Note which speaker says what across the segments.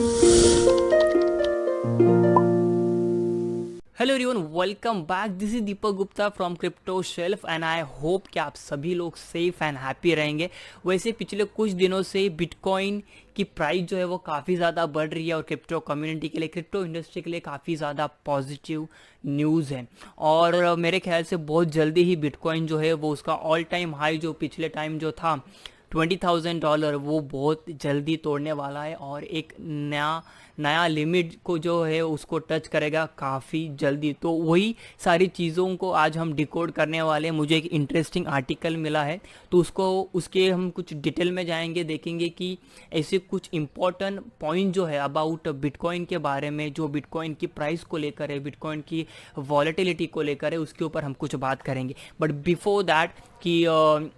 Speaker 1: Hello everyone, welcome back. This is Deepak Gupta from crypto shelf and I hope कि आप सभी लोग सेफ एंड हैप्पी रहेंगे। वैसे पिछले कुछ दिनों से बिटकॉइन की प्राइस जो है वो काफ़ी ज़्यादा बढ़ रही है और क्रिप्टो कम्युनिटी के लिए, क्रिप्टो इंडस्ट्री के लिए काफ़ी ज़्यादा पॉजिटिव न्यूज़ है। और मेरे ख्याल से बहुत जल्दी ही बिटकॉइन जो है वो उसका ऑल टाइम हाई जो पिछले टाइम जो था $20,000 वो बहुत जल्दी तोड़ने वाला है और एक नया नया लिमिट को जो है उसको टच करेगा काफ़ी जल्दी। तो वही सारी चीज़ों को आज हम डिकोड करने वाले हैं। मुझे एक इंटरेस्टिंग आर्टिकल मिला है तो उसके हम कुछ डिटेल में जाएंगे, देखेंगे कि ऐसे कुछ इम्पोर्टेंट पॉइंट जो है अबाउट बिटकॉइन के बारे में, जो बिटकॉइन की प्राइस को लेकर है, बिटकॉइन की वॉलेटिलिटी को लेकर है, उसके ऊपर हम कुछ बात करेंगे। बट बिफोर दैट कि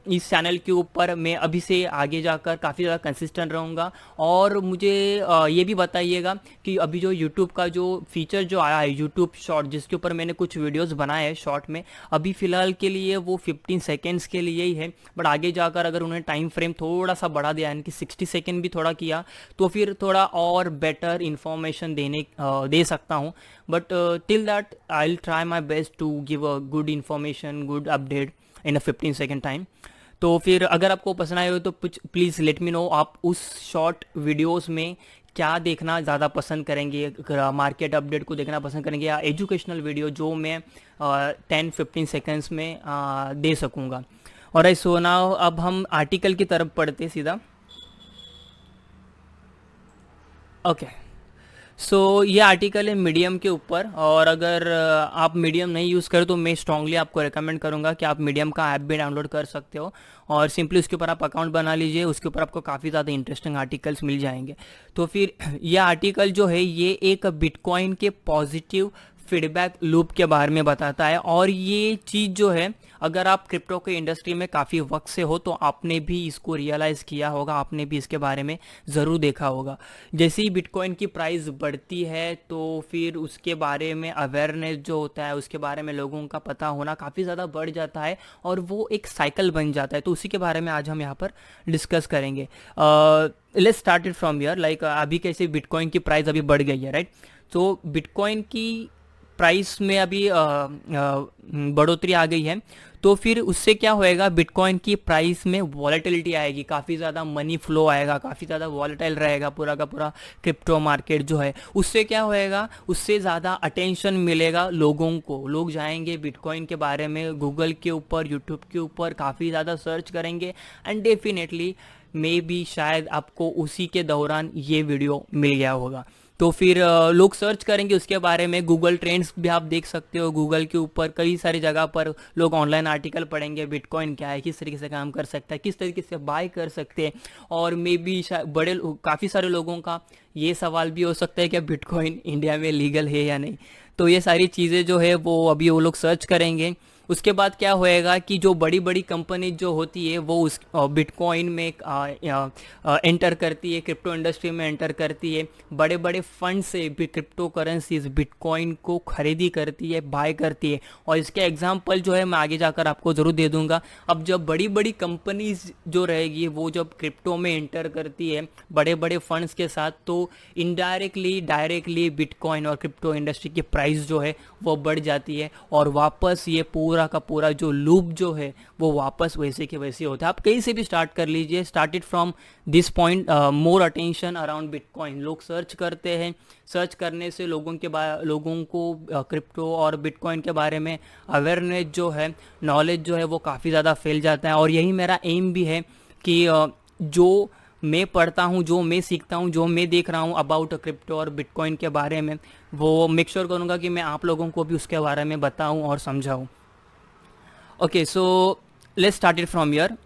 Speaker 1: इस चैनल के ऊपर मैं अभी से आगे जाकर काफ़ी ज़्यादा कंसिस्टेंट रहूँगा। और मुझे ये भी बताइएगा कि अभी जो यूट्यूब का जो फीचर जो आया है, यूट्यूब शॉर्ट, जिसके ऊपर मैंने कुछ वीडियोस बनाए हैं शॉर्ट में, अभी फ़िलहाल के लिए वो 15 सेकेंड्स के लिए ही है। बट आगे जाकर अगर उन्हें टाइम फ्रेम थोड़ा सा बढ़ा दिया, यानी कि 60 सेकेंड भी थोड़ा किया, तो फिर थोड़ा और बेटर इन्फॉर्मेशन दे सकता हूँ। But till that I will try my best to give a good information, good update in a 15 second time. तो फिर अगर आपको पसंद आए हो तो प्लीज़ लेट मी नो, आप उस शॉर्ट वीडियोस में क्या देखना ज़्यादा पसंद करेंगे। मार्केट अपडेट को देखना पसंद करेंगे या एजुकेशनल वीडियो जो मैं 10-15 सेकेंड्स में दे सकूँगा। और ऐसा ना, अब हम आर्टिकल की तरफ पढ़ते सीधा। ओके, सो ये आर्टिकल है मीडियम के ऊपर। और अगर आप मीडियम नहीं यूज़ करें तो मैं स्ट्रांगली आपको रेकमेंड करूंगा कि आप मीडियम का ऐप भी डाउनलोड कर सकते हो और सिंपली उसके ऊपर आप अकाउंट बना लीजिए। उसके ऊपर आपको काफ़ी ज़्यादा इंटरेस्टिंग आर्टिकल्स मिल जाएंगे। तो फिर ये आर्टिकल जो है ये एक बिटकॉइन के पॉजिटिव फीडबैक लूप के बारे में बताता है। और ये चीज़ जो है, अगर आप क्रिप्टो के इंडस्ट्री में काफ़ी वक्त से हो तो आपने भी इसको रियलाइज़ किया होगा, आपने भी इसके बारे में ज़रूर देखा होगा। जैसे ही बिटकॉइन की प्राइस बढ़ती है तो फिर उसके बारे में अवेयरनेस जो होता है, उसके बारे में लोगों का पता होना काफ़ी ज़्यादा बढ़ जाता है और वो एक साइकिल बन जाता है। तो उसी के बारे में आज हम यहाँ पर डिस्कस करेंगे। Let's start it from here. Like अभी कैसे बिटकॉइन की प्राइस अभी बढ़ गई है, राइट। तो बिटकॉइन की प्राइस में अभी बढ़ोतरी आ गई है। तो फिर उससे क्या होएगा, बिटकॉइन की प्राइस में वॉलेटिलिटी आएगी, काफ़ी ज़्यादा मनी फ्लो आएगा, काफ़ी ज़्यादा वॉलेटाइल रहेगा पूरा का पूरा क्रिप्टो मार्केट जो है। उससे क्या होएगा, उससे ज़्यादा अटेंशन मिलेगा लोगों को। लोग जाएंगे बिटकॉइन के बारे में गूगल के ऊपर, यूट्यूब के ऊपर काफ़ी ज़्यादा सर्च करेंगे एंड डेफिनेटली मे बी शायद आपको उसी के दौरान ये वीडियो मिल गया होगा। तो फिर लोग सर्च करेंगे उसके बारे में। गूगल ट्रेंड्स भी आप देख सकते हो, गूगल के ऊपर कई सारी जगह पर लोग ऑनलाइन आर्टिकल पढ़ेंगे, बिटकॉइन क्या है, किस तरीके से काम कर सकता है, किस तरीके से बाय कर सकते हैं। और मे बी बड़े काफ़ी सारे लोगों का ये सवाल भी हो सकता है कि बिटकॉइन इंडिया में लीगल है या नहीं। तो ये सारी चीज़ें जो है वो अभी वो लोग सर्च करेंगे। उसके बाद क्या होएगा कि जो बड़ी बड़ी कंपनी जो होती है वो उस बिटकॉइन में एंटर करती है, क्रिप्टो इंडस्ट्री में एंटर करती है। बड़े बड़े फंड से भी क्रिप्टो करेंसीज बिटकॉइन को खरीदी करती है, बाय करती है। और इसके एग्जांपल जो है मैं आगे जाकर आपको ज़रूर दे दूंगा। अब जब बड़ी बड़ी कंपनीज जो रहेगी वो जब क्रिप्टो में एंटर करती है बड़े बड़े फंड्स के साथ, तो इनडायरेक्टली डायरेक्टली बिटकॉइन और क्रिप्टो इंडस्ट्री की प्राइस जो है वो बढ़ जाती है और वापस ये पूरा का पूरा जो लूप जो है वो वापस वैसे के वैसे होता है। आप कहीं से भी स्टार्ट कर लीजिए, started from this point, more attention around bitcoin. लोग सर्च करते हैं, सर्च करने से लोगों को क्रिप्टो और बिटकॉइन के बारे में अवेयरनेस जो है, नॉलेज जो है वो काफ़ी ज़्यादा फैल जाता है। और यही मेरा एम भी है कि जो मैं पढ़ता हूँ, जो मैं सीखता हूँ, जो मैं देख रहा हूँ अबाउट क्रिप्टो और बिटकॉइन के बारे में, वो मेक श्योर करूँगा कि मैं आप लोगों को भी उसके बारे में बताऊँ और समझाऊँ। Okay, so let's start it from here.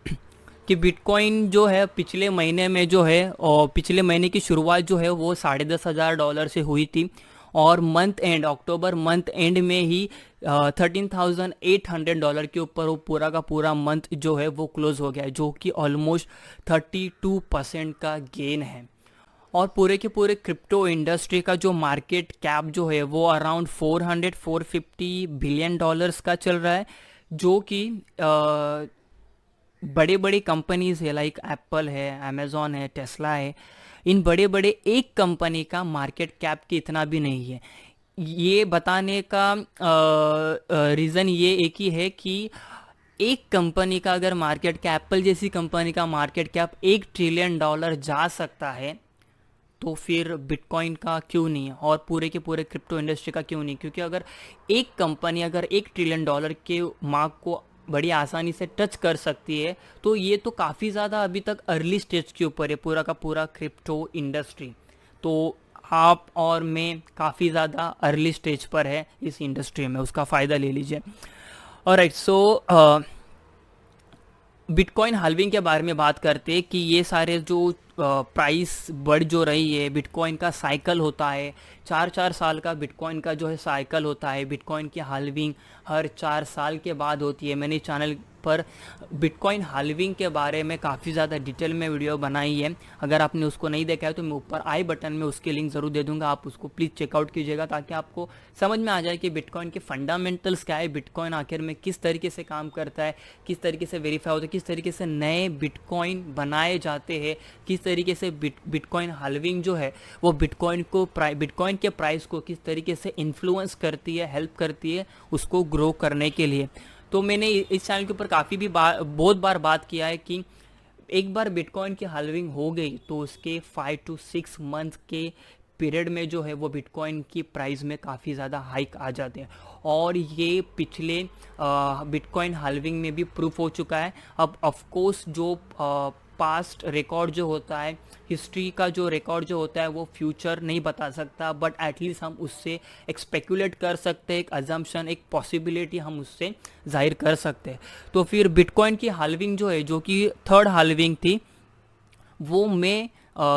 Speaker 1: कि बिटकॉइन जो है पिछले महीने में जो है, और पिछले महीने की शुरुआत जो है वो $10,500 से हुई थी और month and, October month and में ही $13,800 के ऊपर वो पूरा का पूरा मंथ जो है वो क्लोज हो गया है, जो कि ऑलमोस्ट 32% का गेन है। और पूरे के पूरे क्रिप्टो इंडस्ट्री का जो मार्केट कैप जो है वो अराउंड 450 बिलियन डॉलर्स का चल रहा है, जो कि बड़े बड़े कंपनीज है, लाइक एप्पल है, अमेजोन है, टेस्ला है, इन बड़े बड़े एक कंपनी का मार्केट कैप की इतना भी नहीं है। ये बताने का रीज़न ये एक ही है कि एक कंपनी का अगर मार्केट कैप, एप्पल जैसी कंपनी का मार्केट कैप $1 ट्रिलियन जा सकता है, तो फिर बिटकॉइन का क्यों नहीं है, और पूरे के पूरे क्रिप्टो इंडस्ट्री का क्यों नहीं? क्योंकि अगर एक कंपनी अगर $1 ट्रिलियन के मार्क को बड़ी आसानी से टच कर सकती है, तो ये तो काफ़ी ज़्यादा अभी तक अर्ली स्टेज के ऊपर है पूरा का पूरा क्रिप्टो इंडस्ट्री। तो आप और मैं काफ़ी ज़्यादा अर्ली स्टेज पर है इस इंडस्ट्री में, उसका फ़ायदा ले लीजिए। ऑलराइट, सो बिटकॉइन हाल्विंग के बारे में बात करते हैं कि ये सारे जो प्राइस बढ़ जो रही है, बिटकॉइन का साइकिल होता है, 4-4 साल का बिटकॉइन का जो है साइकिल होता है। बिटकॉइन की हाल्विंग हर 4 साल के बाद होती है। मैंने चैनल पर बिटकॉइन हाल्विंग के बारे में काफ़ी ज़्यादा डिटेल में वीडियो बनाई है। अगर आपने उसको नहीं देखा है तो मैं ऊपर आई बटन में उसके लिंक ज़रूर दे दूंगा, आप उसको प्लीज़ चेकआउट कीजिएगा, ताकि आपको समझ में आ जाए कि बिटकॉइन के फंडामेंटल्स क्या है, बिटकॉइन आखिर में किस तरीके से काम करता है, किस तरीके से वेरीफाई होता है, किस तरीके से नए बिटकॉइन बनाए जाते हैं, किस तरीके से बिटकॉइन हाल्विंग जो है वो बिटकॉइन के प्राइस को किस तरीके से इन्फ्लुएंस करती है, हेल्प करती है उसको ग्रो करने के लिए। तो मैंने इस चैनल के ऊपर काफ़ी भी बहुत बार बात किया है कि एक बार बिटकॉइन की हाल्विंग हो गई तो उसके 5 to 6 मंथ के पीरियड में जो है वो बिटकॉइन की प्राइस में काफ़ी ज़्यादा हाइक आ जाते हैं, और ये पिछले बिटकॉइन हाल्विंग में भी प्रूफ हो चुका है। अब ऑफ कोर्स जो पास्ट रिकॉर्ड जो होता है, हिस्ट्री का जो रिकॉर्ड जो होता है, वो फ्यूचर नहीं बता सकता, बट एटलीस्ट हम उससे एक स्पेकुलेट कर सकते हैं, एक अजम्पशन, एक पॉसिबिलिटी हम उससे जाहिर कर सकते हैं। तो फिर बिटकॉइन की हाल्विंग जो है, जो कि थर्ड हाल्विंग थी, वो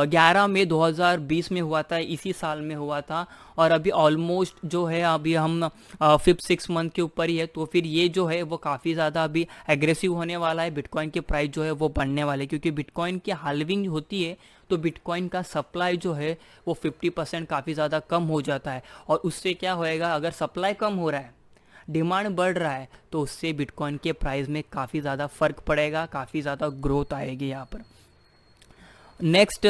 Speaker 1: 11 मई 2020 में हुआ था, इसी साल में हुआ था, और अभी ऑलमोस्ट जो है अभी हम 5-6 मंथ के ऊपर ही है। तो फिर ये जो है वो काफ़ी ज़्यादा अभी एग्रेसिव होने वाला है, बिटकॉइन के प्राइस जो है वो बढ़ने वाले, क्योंकि बिटकॉइन की हाल्विंग होती है तो बिटकॉइन का सप्लाई जो है वो 50% काफ़ी ज़्यादा कम हो जाता है, और उससे क्या होएगा, अगर सप्लाई कम हो रहा है, डिमांड बढ़ रहा है, तो उससे बिटकॉइन के प्राइस में काफ़ी ज़्यादा फ़र्क पड़ेगा, काफ़ी ज़्यादा ग्रोथ आएगी यहाँ पर। नेक्स्ट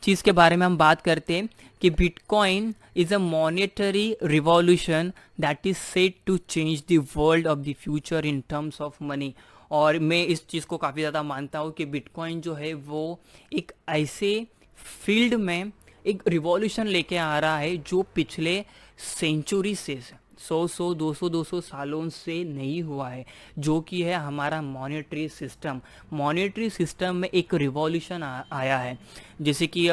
Speaker 1: चीज़ के बारे में हम बात करते हैं कि bitcoin is a monetary revolution that is said to change the world of the future in terms of money. और मैं इस चीज़ को काफ़ी ज़्यादा मानता हूँ कि बिटकॉइन जो है वो एक ऐसे फील्ड में एक रिवॉल्यूशन लेके आ रहा है जो पिछले सेंचुरी से 100 200 सालों से नहीं हुआ है, जो कि है हमारा मॉनेटरी सिस्टम। मॉनेटरी सिस्टम में एक रिवॉल्यूशन आया है। जैसे कि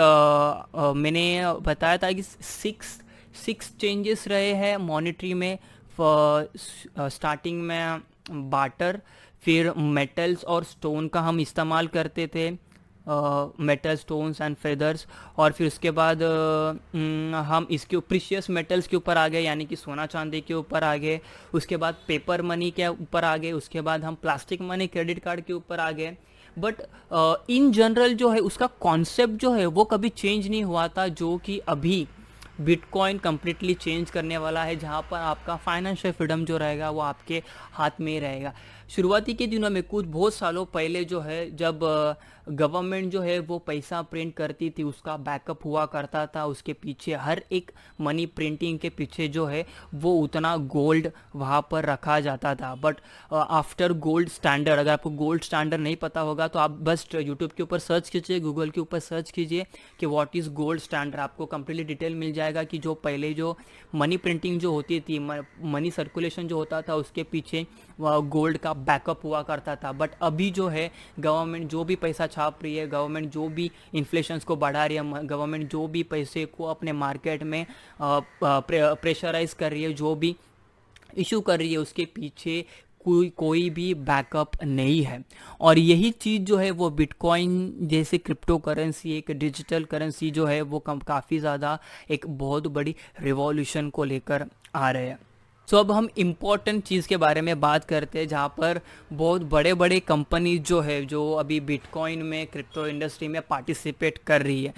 Speaker 1: मैंने बताया था कि सिक्स चेंजेस रहे हैं मॉनेटरी में। स्टार्टिंग में बाटर, फिर मेटल्स और स्टोन का हम इस्तेमाल करते थे, मेटल, स्टोन्स एंड फेदर्स, और फिर उसके बाद हम इसके प्रीशियस मेटल्स के ऊपर आ गए, यानी कि सोना चांदी के ऊपर आ गए। उसके बाद पेपर मनी के ऊपर आ गए, उसके बाद हम प्लास्टिक मनी, क्रेडिट कार्ड के ऊपर आ गए। बट इन जनरल जो है उसका कॉन्सेप्ट जो है वो कभी चेंज नहीं हुआ था, जो कि अभी बिटकॉइन कम्प्लीटली चेंज करने वाला है, जहाँ पर आपका फाइनेंशियल फ्रीडम जो रहेगा वो आपके हाथ में ही रहेगा। शुरुआती के दिनों में कुछ बहुत सालों पहले जो है, जब गवर्नमेंट जो है वो पैसा प्रिंट करती थी, उसका बैकअप हुआ करता था, उसके पीछे हर एक मनी प्रिंटिंग के पीछे जो है वो उतना गोल्ड वहाँ पर रखा जाता था। बट आफ्टर गोल्ड स्टैंडर्ड, अगर आपको गोल्ड स्टैंडर्ड नहीं पता होगा तो आप बस यूट्यूब के ऊपर सर्च कीजिए, गूगल के ऊपर सर्च कीजिए कि व्हाट इज़ गोल्ड स्टैंडर्ड, आपको कंप्लीटली डिटेल मिल जाएगा कि जो पहले जो मनी प्रिंटिंग जो होती थी, मनी सर्कुलेशन जो होता था, उसके पीछे गोल्ड का बैकअप हुआ करता था। बट अभी जो है गवर्नमेंट जो भी पैसा छाप रही है, गवर्नमेंट जो भी इन्फ्लेशंस को बढ़ा रही है, गवर्नमेंट जो भी पैसे को अपने मार्केट में प्रेशराइज कर रही है, जो भी इशू कर रही है, उसके पीछे कोई भी बैकअप नहीं है। और यही चीज़ जो है वो बिटकॉइन जैसे क्रिप्टो करेंसी, एक डिजिटल करेंसी जो है वो काफ़ी ज़्यादा एक बहुत बड़ी रिवॉल्यूशन को लेकर आ रहे हैं। सो अब हम इम्पोर्टेंट चीज़ के बारे में बात करते हैं, जहाँ पर बहुत बड़े बड़े कंपनी जो है, जो अभी बिटकॉइन में, क्रिप्टो इंडस्ट्री में पार्टिसिपेट कर रही है।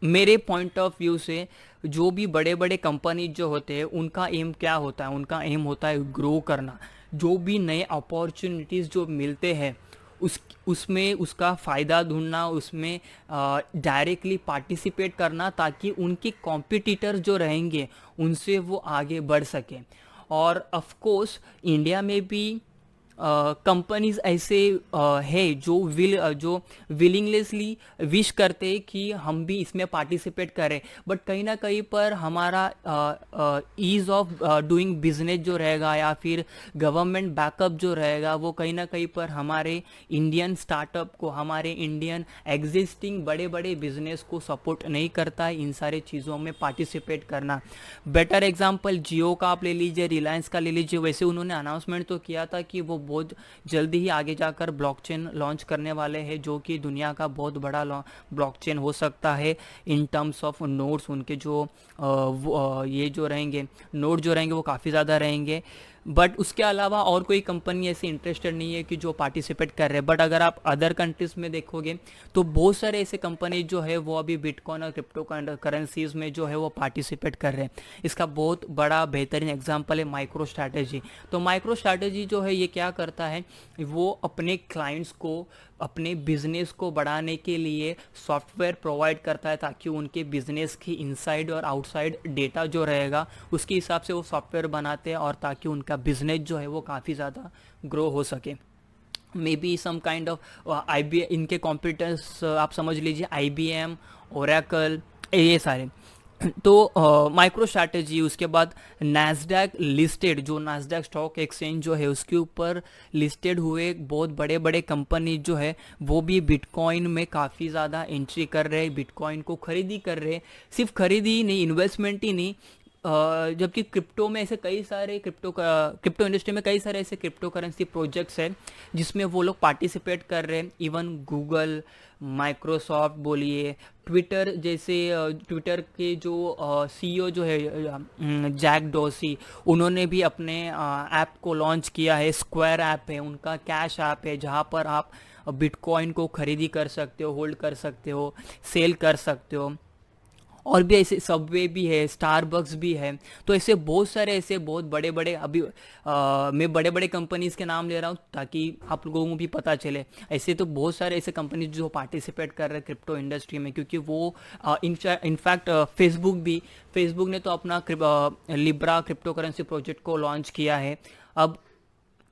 Speaker 1: मेरे पॉइंट ऑफ व्यू से जो भी बड़े बड़े कंपनी जो होते हैं उनका एम क्या होता है, उनका एम होता है ग्रो करना। जो भी नए अपॉर्चुनिटीज़ जो मिलते हैं उस उसमें उसका फ़ायदा ढूंढना, उसमें डायरेक्टली पार्टिसिपेट करना, ताकि उनके कॉम्पिटिटर जो रहेंगे उनसे वो आगे बढ़ सकें। और ऑफ कोर्स इंडिया में भी कंपनीज ऐसे है जो विलिंगलेसली विश करते हैं कि हम भी इसमें पार्टिसिपेट करें, बट कहीं ना कहीं पर हमारा ईज ऑफ डूइंग बिजनेस जो रहेगा या फिर गवर्नमेंट बैकअप जो रहेगा वो कहीं ना कहीं पर हमारे इंडियन स्टार्टअप को, हमारे इंडियन एग्जिस्टिंग बड़े बड़े बिजनेस को सपोर्ट नहीं करता है इन सारे चीज़ों में पार्टिसिपेट करना। बेटर एग्जांपल जियो का आप ले लीजिए, रिलायंस का ले लीजिए। वैसे उन्होंने अनाउंसमेंट तो किया था कि वो बहुत जल्दी ही आगे जाकर ब्लॉकचेन लॉन्च करने वाले हैं, जो कि दुनिया का बहुत बड़ा ब्लॉकचेन हो सकता है इन टर्म्स ऑफ नोड्स। उनके जो ये जो रहेंगे नोड जो रहेंगे वो काफ़ी ज़्यादा रहेंगे, बट उसके अलावा और कोई कंपनी ऐसी इंटरेस्टेड नहीं है कि जो पार्टिसिपेट कर रहे हैं। बट अगर आप अदर कंट्रीज़ में देखोगे तो बहुत सारे ऐसे कंपनी जो है वो अभी बिटकॉइन और क्रिप्टो करेंसीज में जो है वो पार्टिसिपेट कर रहे हैं। इसका बहुत बड़ा बेहतरीन एग्जांपल है माइक्रो स्ट्रैटेजी। तो माइक्रो स्ट्रैटेजी जो है ये क्या करता है, वो अपने क्लाइंट्स को अपने बिजनेस को बढ़ाने के लिए सॉफ्टवेयर प्रोवाइड करता है, ताकि उनके बिजनेस की इनसाइड और आउटसाइड डेटा जो रहेगा उसके हिसाब से वो सॉफ्टवेयर बनाते हैं, और ताकि उनका बिजनेस जो है वो काफ़ी ज़्यादा ग्रो हो सके। Maybe some kind of इनके कॉम्पिटिटर्स आप समझ लीजिए IBM, ओरेकल, ये सारे। तो माइक्रो स्ट्रैटेजी, उसके बाद नैस्डैक लिस्टेड, जो नैस्डैक स्टॉक एक्सचेंज जो है उसके ऊपर लिस्टेड हुए बहुत बड़े बड़े कंपनी जो है वो भी बिटकॉइन में काफ़ी ज़्यादा एंट्री कर रहे हैं, बिटकॉइन को खरीदी कर रहे हैं। सिर्फ खरीदी ही नहीं, इन्वेस्टमेंट ही नहीं, जबकि क्रिप्टो में ऐसे कई सारे क्रिप्टो इंडस्ट्री में कई सारे ऐसे क्रिप्टो करेंसी प्रोजेक्ट्स हैं जिसमें वो लोग पार्टिसिपेट कर रहे हैं। इवन गूगल, माइक्रोसॉफ्ट बोलिए, ट्विटर जैसे, ट्विटर के जो CEO जो है जैक डॉर्सी, उन्होंने भी अपने ऐप को लॉन्च किया है। स्क्वायर ऐप है उनका, कैश ऐप है, जहाँ पर आप बिटकॉइन को खरीदी कर सकते हो, होल्ड कर सकते हो, सेल कर सकते हो। और भी ऐसे सबवे भी है, स्टारबक्स भी है। तो ऐसे बहुत सारे ऐसे बहुत बड़े बड़े अभी मैं बड़े बड़े कंपनीज के नाम ले रहा हूँ ताकि आप लोगों को भी पता चले। ऐसे तो बहुत सारे ऐसे कंपनीज जो पार्टिसिपेट कर रहे हैं क्रिप्टो इंडस्ट्री में, क्योंकि वो इनफैक्ट फेसबुक ने तो अपना लिब्रा क्रिप्टो करेंसी प्रोजेक्ट को लॉन्च किया है। अब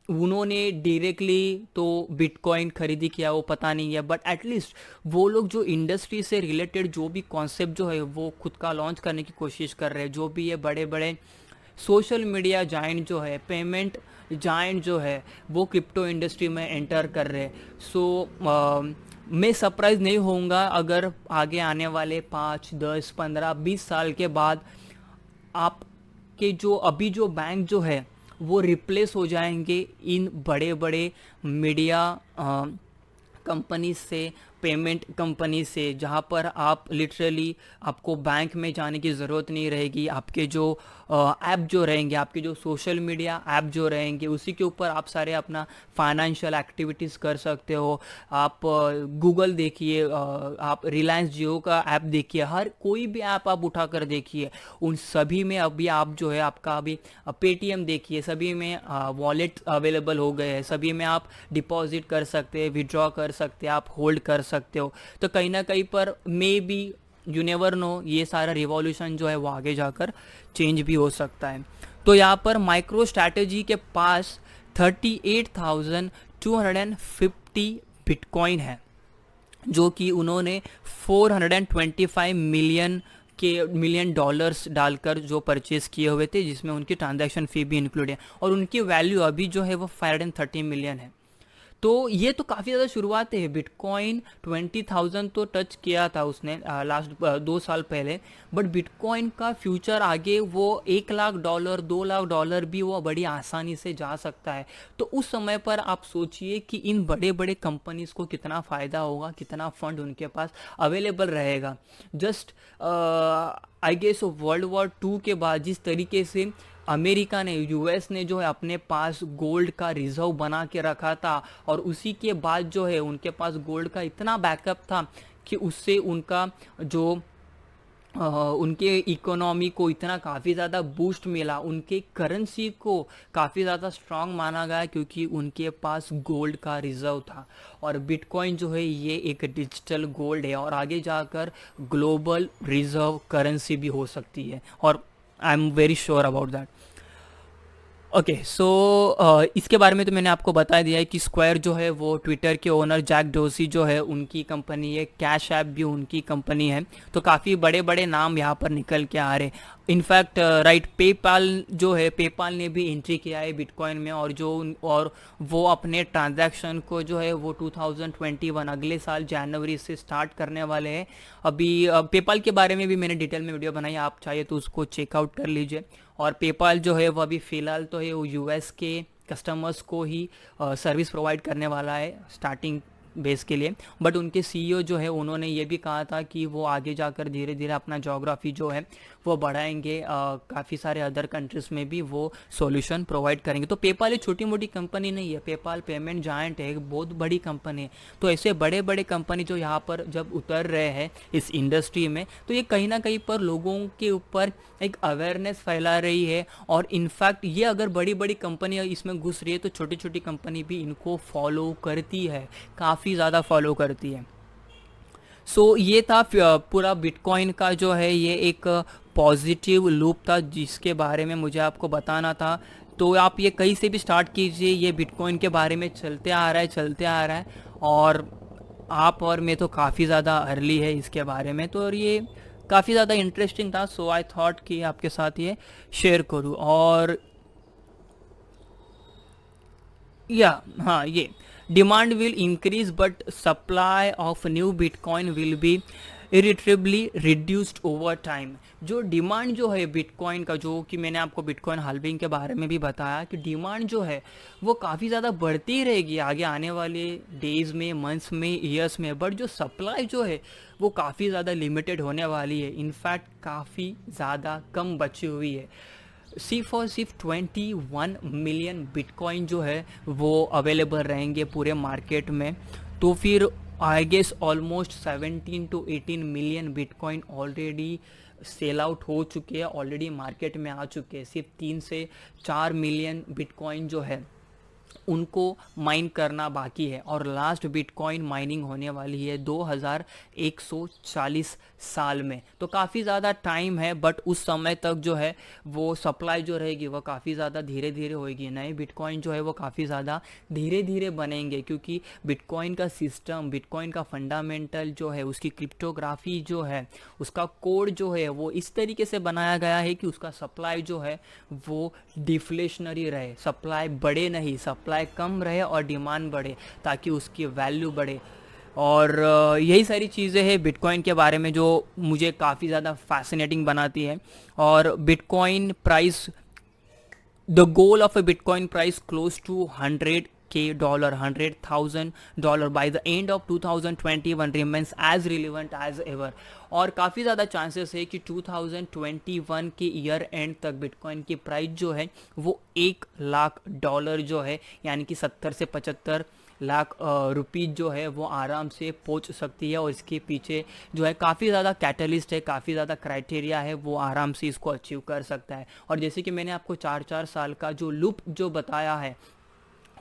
Speaker 1: उन्होंने डायरेक्टली तो बिटकॉइन खरीदी किया वो पता नहीं है, बट एटलीस्ट वो लोग जो इंडस्ट्री से रिलेटेड जो भी कॉन्सेप्ट जो है वो खुद का लॉन्च करने की कोशिश कर रहे हैं। जो भी ये बड़े बड़े सोशल मीडिया जाइंट जो है, पेमेंट जाइंट जो है, वो क्रिप्टो इंडस्ट्री में एंटर कर रहे हैं। सो मैं सरप्राइज नहीं होऊंगा अगर आगे आने वाले 5, 10, 15, 20 साल के बाद आपके जो अभी जो बैंक जो है वो रिप्लेस हो जाएंगे इन बड़े बड़े मीडिया कंपनी से, पेमेंट कंपनी से, जहाँ पर आप लिटरली आपको बैंक में जाने की ज़रूरत नहीं रहेगी। आपके जो ऐप जो रहेंगे, आपके जो सोशल मीडिया ऐप जो रहेंगे, उसी के ऊपर आप सारे अपना फाइनेंशियल एक्टिविटीज़ कर सकते हो। आप गूगल देखिए, आप रिलायंस जियो का ऐप देखिए, हर कोई भी ऐप आप उठा कर देखिए, उन सभी में अभी आप जो है आपका अभी पेटीएम देखिए, सभी में वॉलेट अवेलेबल हो गए हैं, सभी में आप डिपॉजिट कर सकते हैं, विड्रॉ कर सकते हैं, आप होल्ड कर सकते हो। तो कहीं ना कहीं पर may be you never know, ये सारा रिवॉल्यूशन जो है वो आगे जाकर चेंज भी हो सकता है। तो यहाँ पर माइक्रो स्ट्रैटेजी के पास 38,250 बिटकॉइन है, जो कि उन्होंने 425 मिलियन डॉलर्स डालकर जो परचेज किए हुए थे, जिसमें उनकी ट्रांजैक्शन फ़ी भी इंक्लूड है, और उनकी वैल्यू अभी जो है वो 530 मिलियन है। तो ये तो काफ़ी ज़्यादा शुरुआत है। बिटकॉइन 20,000 तो टच किया था उसने लास्ट 2 साल पहले, बट बिटकॉइन का फ्यूचर आगे वो $1,00,000 $2,00,000 भी वो बड़ी आसानी से जा सकता है। तो उस समय पर आप सोचिए कि इन बड़े बड़े कंपनीज को कितना फ़ायदा होगा, कितना फंड उनके पास अवेलेबल रहेगा। Just I guess world war 2 के बाद जिस तरीके से अमेरिका ने, US ने जो है अपने पास गोल्ड का रिजर्व बना के रखा था, और उसी के बाद जो है उनके पास गोल्ड का इतना बैकअप था कि उससे उनका जो उनके इकोनॉमी को इतना काफ़ी ज़्यादा बूस्ट मिला, उनके करेंसी को काफ़ी ज़्यादा स्ट्रांग माना गया क्योंकि उनके पास गोल्ड का रिजर्व था। और बिटकॉइन जो है ये एक डिजिटल गोल्ड है और आगे जाकर ग्लोबल रिजर्व करेंसी भी हो सकती है, और I am very sure about that. Okay so इसके बारे में तो मैंने आपको बता दिया है कि स्क्वायर जो है वो ट्विटर के ओनर जैक डोर्सी जो है उनकी कंपनी है, कैश ऐप भी उनकी कंपनी है। तो काफ़ी बड़े बड़े नाम यहाँ पर निकल के आ रहे। इनफैक्ट राइट, पेपाल जो है, पेपाल ने भी एंट्री किया है बिटकॉइन में, और वो अपने ट्रांजैक्शन को जो है वो 2021 अगले साल जनवरी से स्टार्ट करने वाले हैं। अभी पेपाल के बारे में भी मैंने डिटेल में वीडियो बनाई, आप चाहे तो उसको चेकआउट कर लीजिए। और पेपाल जो है वो अभी फ़िलहाल तो है वो यूएस के कस्टमर्स को ही सर्विस प्रोवाइड करने वाला है स्टार्टिंग बेस के लिए। बट उनके सीईओ जो है उन्होंने ये भी कहा था कि वो आगे जाकर धीरे धीरे अपना जोग्राफी जो है वो बढ़ाएंगे, काफ़ी सारे अदर कंट्रीज़ में भी वो सॉल्यूशन प्रोवाइड करेंगे। तो पेपाल एक छोटी मोटी कंपनी नहीं है, पेपाल पेमेंट जायंट है, एक बहुत बड़ी कंपनी है। तो ऐसे बड़े बड़े कंपनी जो यहाँ पर जब उतर रहे हैं इस इंडस्ट्री में, तो ये कहीं ना कहीं पर लोगों के ऊपर एक अवेयरनेस फैला रही है। और इनफैक्ट ये अगर बड़ी बड़ी कंपनियाँ इसमें घुस रही है तो छोटी छोटी कंपनी भी इनको फॉलो करती है, काफ़ी ज़्यादा फॉलो करती है। सो ये था पूरा बिटकॉइन का जो है ये एक पॉजिटिव लूप था जिसके बारे में मुझे आपको बताना था। तो आप ये कहीं से भी स्टार्ट कीजिए, ये बिटकॉइन के बारे में चलते आ रहा है, चलते आ रहा है। और आप और मैं तो काफ़ी ज़्यादा अर्ली है इसके बारे में, तो और ये काफ़ी ज़्यादा इंटरेस्टिंग था। सो आई थॉट कि आपके साथ ये शेयर करूँ। और या हाँ, ये demand will increase but supply of new bitcoin will be irretrievably reduced over time. जो डिमांड जो है बिटकॉइन का, जो कि मैंने आपको बिटकॉइन हाल्विंग के बारे में भी बताया कि डिमांड जो है वो काफ़ी ज़्यादा बढ़ती रहेगी आगे आने वाले डेज में, मंथ्स में, ईयर्स में। बट जो सप्लाई जो है वो काफ़ी ज़्यादा लिमिटेड होने वाली है, इनफैक्ट काफ़ी ज़्यादा कम बची हुई है। सिर्फ 21 मिलियन बिटकॉइन जो है वो अवेलेबल रहेंगे पूरे मार्केट में। तो फिर I guess almost 17 to 18 million bitcoin already sell out हो चुके हैं, ऑलरेडी मार्केट में आ चुके हैं। सिर्फ 3 से 4 मिलियन बिटकॉइन जो है उनको माइन करना बाकी है, और लास्ट बिटकॉइन माइनिंग होने वाली है 2140 साल में। तो काफ़ी ज़्यादा टाइम है, बट उस समय तक जो है वो सप्लाई जो रहेगी वो काफ़ी ज़्यादा धीरे धीरे होएगी। नए बिटकॉइन जो है वो काफ़ी ज़्यादा धीरे धीरे बनेंगे, क्योंकि बिटकॉइन का सिस्टम, बिटकॉइन का फंडामेंटल जो है, उसकी क्रिप्टोग्राफी जो है, उसका कोड जो है वो इस तरीके से बनाया गया है कि उसका सप्लाई जो है वो डिफ्लेशनरी रहे, सप्लाई बढ़े नहीं, सप्लाई कम रहे और डिमांड बढ़े, ताकि उसकी वैल्यू बढ़े। और यही सारी चीज़ें हैं बिटकॉइन के बारे में जो मुझे काफ़ी ज़्यादा फैसिनेटिंग बनाती है। और bitcoin price, the goal of a bitcoin price close to 100K dollar, $100,000 by the end of 2021 remains as relevant as ever। और काफ़ी ज़्यादा चांसेस है कि 2021 के ईयर एंड तक बिटकॉइन की प्राइस जो है वो $1 लाख जो है, यानी कि 70 से 75 लाख रुपीज़ जो है वो आराम से पहुंच सकती है। और इसके पीछे जो है काफ़ी ज़्यादा कैटलिस्ट है, काफ़ी ज़्यादा क्राइटेरिया है, वो आराम से इसको अचीव कर सकता है। और जैसे कि मैंने आपको 4-4 साल का जो लूप जो बताया है,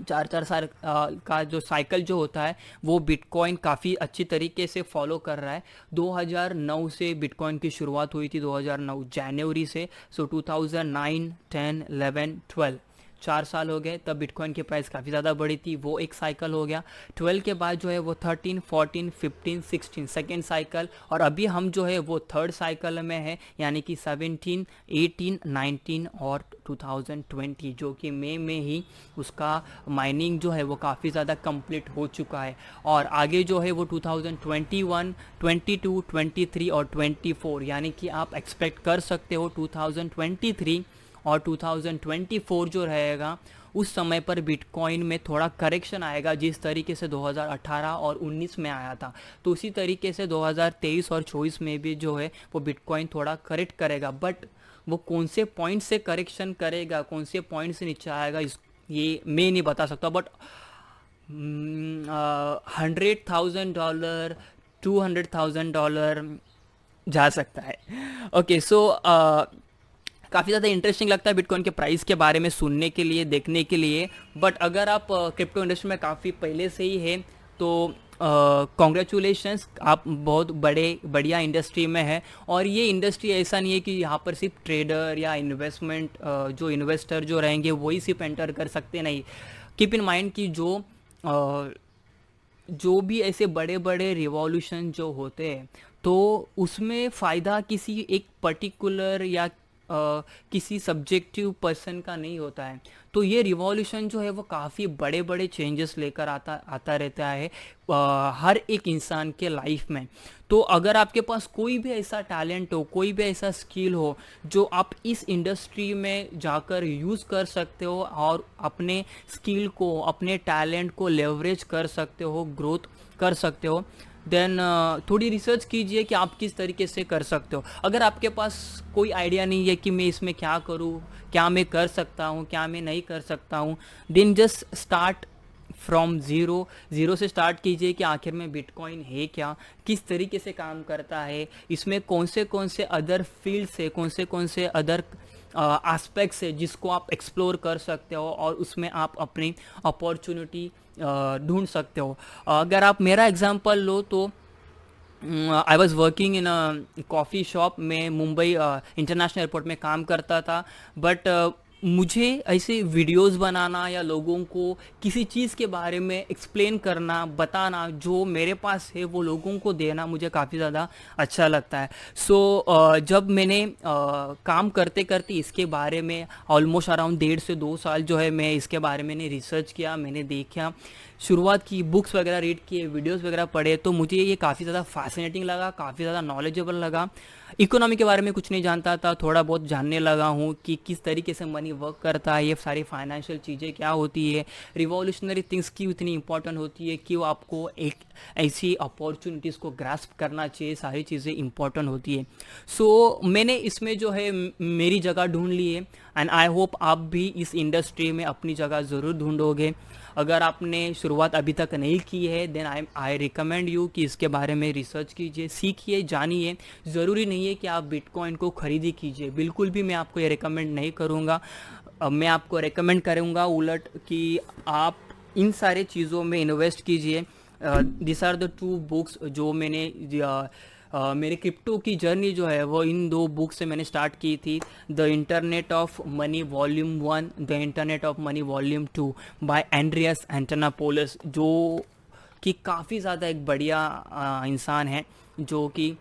Speaker 1: 4-4 साल का जो साइकिल जो होता है वो बिटकॉइन काफ़ी अच्छी तरीके से फॉलो कर रहा है। 2009 से बिटकॉइन की शुरुआत हुई थी, 2009 जनवरी से। सो 2009, 10, 11, 12 4 साल हो गए, तब बिटकॉइन की प्राइस काफ़ी ज़्यादा बढ़ी थी, वो एक साइकिल हो गया। 12 के बाद जो है वो 13, 14, 15, 16 सेकेंड साइकिल, और अभी हम जो है वो थर्ड साइकिल में है, यानी कि 17, 18, 19 और 2020, जो कि मई में ही उसका माइनिंग जो है वो काफ़ी ज़्यादा कंप्लीट हो चुका है। और आगे जो है वो 2021, 22, 23 और 24, यानी कि आप एक्सपेक्ट कर सकते हो 2023 और 2024 जो रहेगा उस समय पर बिटकॉइन में थोड़ा करेक्शन आएगा, जिस तरीके से 2018 और 19 में आया था। तो उसी तरीके से 2023 और 24 में भी जो है वो बिटकॉइन थोड़ा करेक्ट करेगा। बट वो कौन से पॉइंट से करेक्शन करेगा, कौन से पॉइंट से नीचे आएगा, इस ये मैं नहीं बता सकता। बट $100,000, $200,000 जा सकता है। ओके, सो काफ़ी ज़्यादा इंटरेस्टिंग लगता है बिटकॉइन के प्राइस के बारे में सुनने के लिए, देखने के लिए। बट अगर आप क्रिप्टो इंडस्ट्री में काफ़ी पहले से ही है तो कॉन्ग्रेचुलेशंस, आप बहुत बढ़िया इंडस्ट्री में है। और ये इंडस्ट्री ऐसा नहीं है कि यहाँ पर सिर्फ ट्रेडर या इन्वेस्टमेंट जो इन्वेस्टर जो रहेंगे वही सिर्फ एंटर कर सकते, नहीं। कीप इन माइंड कि जो भी ऐसे बड़े बड़े रिवॉल्यूशन जो होते हैं तो उसमें फ़ायदा किसी एक पर्टिकुलर या किसी सब्जेक्टिव पर्सन का नहीं होता है। तो ये रिवॉल्यूशन जो है वो काफ़ी बड़े बड़े चेंजेस लेकर आता आता रहता है हर एक इंसान के लाइफ में। तो अगर आपके पास कोई भी ऐसा टैलेंट हो, कोई भी ऐसा स्किल हो जो आप इस इंडस्ट्री में जाकर यूज़ कर सकते हो और अपने स्किल को, अपने टैलेंट को लेवरेज कर सकते हो, ग्रोथ कर सकते हो, देन थोड़ी रिसर्च कीजिए कि आप किस तरीके से कर सकते हो। अगर आपके पास कोई आइडिया नहीं है कि मैं इसमें क्या करूँ, क्या मैं कर सकता हूँ, क्या मैं नहीं कर सकता हूँ, then just start from zero से स्टार्ट कीजिए कि आखिर में बिटकॉइन है क्या, किस तरीके से काम करता है, इसमें कौन से अदर फील्ड्स है, कौन से अदर एस्पेक्ट्स है जिसको आप एक्सप्लोर कर सकते हो और उसमें आप अपनी अपॉर्चुनिटी ढूंढ सकते हो। अगर आप मेरा एग्जांपल लो तो I was working in a coffee shop में मुंबई इंटरनेशनल एयरपोर्ट में काम करता था। बट मुझे ऐसे वीडियोस बनाना या लोगों को किसी चीज़ के बारे में एक्सप्लेन करना, बताना, जो मेरे पास है वो लोगों को देना मुझे काफ़ी ज़्यादा अच्छा लगता है। सो जब मैंने काम करते करते इसके बारे में ऑलमोस्ट अराउंड 1.5 से 2 साल जो है मैं इसके बारे में रिसर्च किया, मैंने देखा, शुरुआत की, बुक्स वगैरह रीड किए, वीडियोस वगैरह पढ़े, तो मुझे ये काफ़ी ज़्यादा फैसिनेटिंग लगा, काफ़ी ज़्यादा नॉलेजेबल लगा। इकोनॉमी के बारे में कुछ नहीं जानता था, थोड़ा बहुत जानने लगा हूँ कि किस तरीके से मनी वर्क करता है, ये सारी फाइनेंशियल चीज़ें क्या होती है, रिवॉल्यूशनरी थिंग्स क्यों इतनी इंपॉर्टेंट होती है, क्यों आपको एक ऐसी अपॉर्चुनिटीज़ को ग्रास्प करना चाहिए, सारी चीज़ें इंपॉर्टेंट होती है। सो मैंने इसमें जो है मेरी जगह ढूंढ ली है एंड आई होप आप भी इस इंडस्ट्री में अपनी जगह ज़रूर ढूंढोगे। अगर आपने शुरुआत अभी तक नहीं की है देन आई रिकमेंड यू कि इसके बारे में रिसर्च कीजिए, सीखिए, जानिए। ज़रूरी नहीं है कि आप बिटकॉइन को खरीदी कीजिए, बिल्कुल भी मैं आपको ये रिकमेंड नहीं करूँगा। मैं आपको रिकमेंड करूँगा उलट कि आप इन सारे चीज़ों में इन्वेस्ट कीजिए। दिस आर द 2 बुक्स जो मैंने मेरे क्रिप्टो की जर्नी जो है वो इन 2 बुक से मैंने स्टार्ट की थी। The internet of money volume 1, the internet of money volume 2 by Andreas Antonopoulos, जो कि काफ़ी ज़्यादा एक बढ़िया इंसान है, जो कि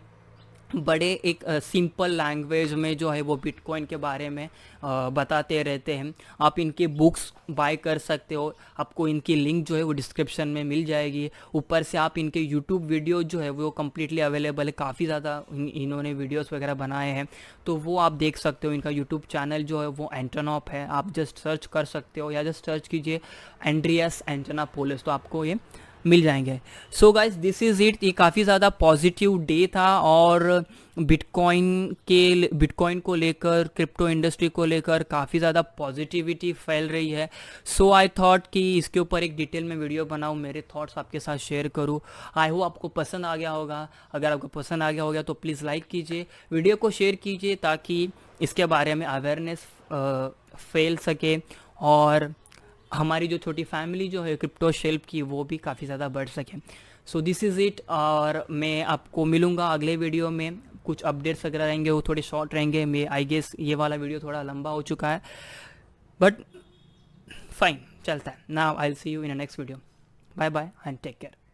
Speaker 1: बड़े एक सिंपल लैंग्वेज में जो है वो बिटकॉइन के बारे में बताते रहते हैं। आप इनके बुक्स बाय कर सकते हो, आपको इनकी लिंक जो है वो डिस्क्रिप्शन में मिल जाएगी। ऊपर से आप इनके यूट्यूब वीडियो जो है वो कम्प्लीटली अवेलेबल है, काफ़ी ज़्यादा इन्होंने वीडियोस वगैरह बनाए हैं, तो वो आप देख सकते हो। इनका यूट्यूब चैनल जो है वो एंटोनॉप है, आप जस्ट सर्च कर सकते हो या जस्ट सर्च कीजिए एंड्रियस एंटोनापोलिस तो आपको ये मिल जाएंगे। So guys, this is it. ये काफ़ी ज़्यादा पॉजिटिव डे था और बिटकॉइन को लेकर, क्रिप्टो इंडस्ट्री को लेकर काफ़ी ज़्यादा पॉजिटिविटी फैल रही है। सो आई थॉट कि इसके ऊपर एक डिटेल में वीडियो बनाऊँ, मेरे थॉट्स आपके साथ शेयर करूँ। आई होप आपको पसंद आ गया होगा। अगर आपको पसंद आ गया होगा तो प्लीज़ लाइक कीजिए, वीडियो को शेयर कीजिए ताकि इसके बारे में अवेयरनेस फैल सके और हमारी जो छोटी फैमिली जो है क्रिप्टो शेल्फ की वो भी काफ़ी ज़्यादा बढ़ सके। सो दिस इज़ इट, और मैं आपको मिलूँगा अगले वीडियो में। कुछ अपडेट्स वगैरह रहेंगे वो थोड़े शॉर्ट रहेंगे, मैं आई गेस ये वाला वीडियो थोड़ा लंबा हो चुका है, बट फाइन, चलता है। Now I will see you in a next video. Bye bye and take care.